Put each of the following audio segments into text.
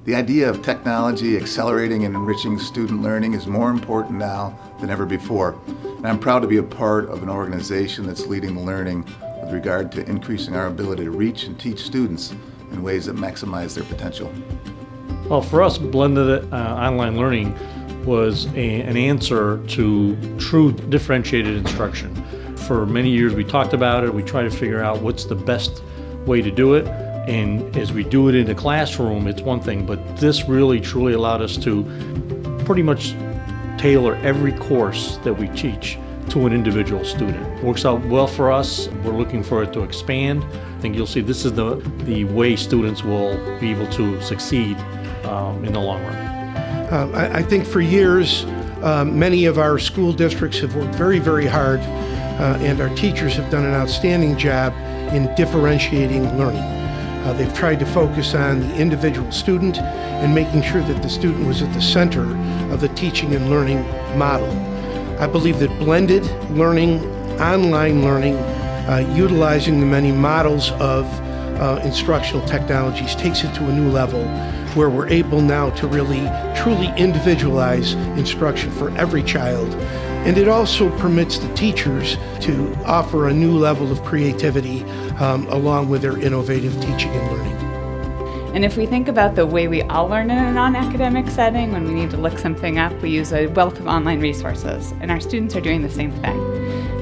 The idea of technology accelerating and enriching student learning is more important now than ever before. And I'm proud to be a part of an organization that's leading the learning with regard to increasing our ability to reach and teach students in ways that maximize their potential. Well, for us, blended online learning was an answer to true differentiated instruction. For many years we talked about it, we tried to figure out what's the best way to do it, and as we do it in the classroom, it's one thing, but this really truly allowed us to pretty much tailor every course that we teach to an individual student. It works out well for us. We're looking for it to expand. I think you'll see this is the way students will be able to succeed in the long run. I think for years, many of our school districts have worked very, very hard, and our teachers have done an outstanding job in differentiating learning. They've tried to focus on the individual student and making sure that the student was at the center of the teaching and learning model. I believe that blended learning, online learning, utilizing the many models of instructional technologies takes it to a new level where we're able now to really truly individualize instruction for every child. And it also permits the teachers to offer a new level of creativity along with their innovative teaching and learning. And if we think about the way we all learn in a non-academic setting, when we need to look something up, we use a wealth of online resources, and our students are doing the same thing.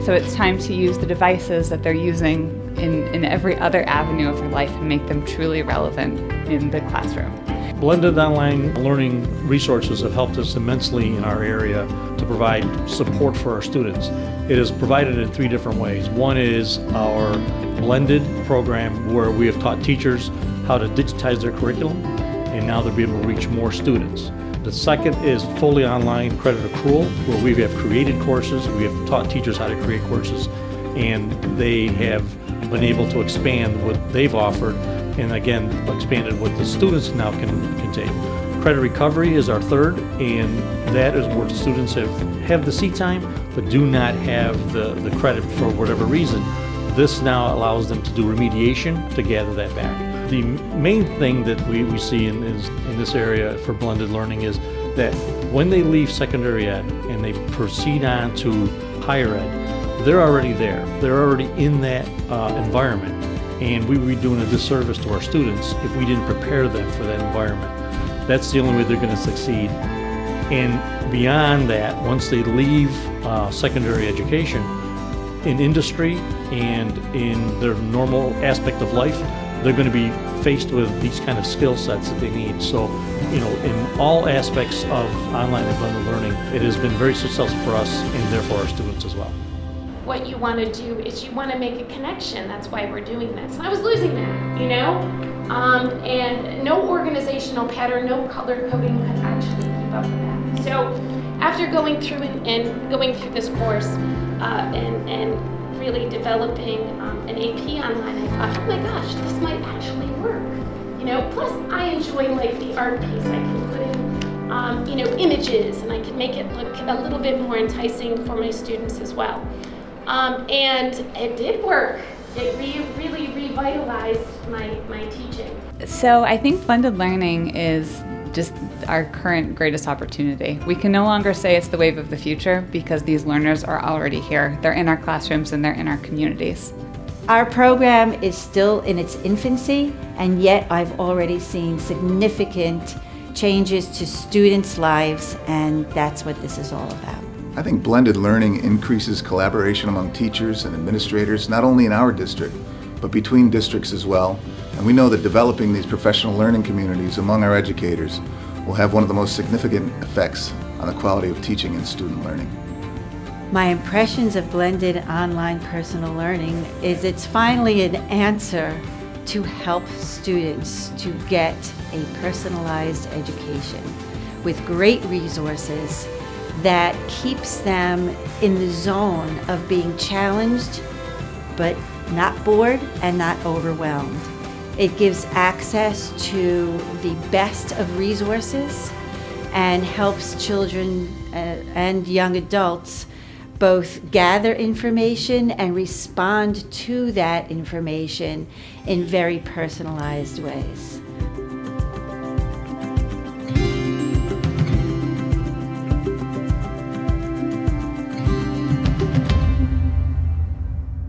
So it's time to use the devices that they're using in every other avenue of their life and make them truly relevant in the classroom. Blended online learning resources have helped us immensely in our area to provide support for our students. It is provided in three different ways. One is our blended program where we have taught teachers how to digitize their curriculum, and now they'll be able to reach more students. The second is fully online credit accrual, where we have created courses, we have taught teachers how to create courses, and they have been able to expand what they've offered, and again, expanded what the students now can take. Credit recovery is our third, and that is where students have the seat time, but do not have the credit for whatever reason. This now allows them to do remediation to gather that back. The main thing that we see in this area for blended learning is that when they leave secondary ed and they proceed on to higher ed, they're already there. They're already in that environment, and we would be doing a disservice to our students if we didn't prepare them for that environment. That's the only way they're going to succeed. And beyond that, once they leave secondary education, in industry and in their normal aspect of life, they're going to be faced with these kind of skill sets that they need. So, in all aspects of online and blended learning, it has been very successful for us and therefore our students as well. What you want to do is you want to make a connection. That's why we're doing this. I was losing that, and no organizational pattern, no color coding could actually keep up with that. So after going through and going through this course and really developing an AP online, I thought, oh my gosh, this might actually work. Plus I enjoy the art piece. I can put in, images, and I can make it look a little bit more enticing for my students as well. And it did work. It really revitalized my teaching. So I think blended learning is just our current greatest opportunity. We can no longer say it's the wave of the future because these learners are already here. They're in our classrooms and they're in our communities. Our program is still in its infancy, and yet I've already seen significant changes to students' lives, and that's what this is all about. I think blended learning increases collaboration among teachers and administrators, not only in our district, but between districts as well. And we know that developing these professional learning communities among our educators will have one of the most significant effects on the quality of teaching and student learning. My impressions of blended online personal learning is it's finally an answer to help students to get a personalized education with great resources that keeps them in the zone of being challenged, but not bored and not overwhelmed. It gives access to the best of resources and helps children and young adults both gather information and respond to that information in very personalized ways.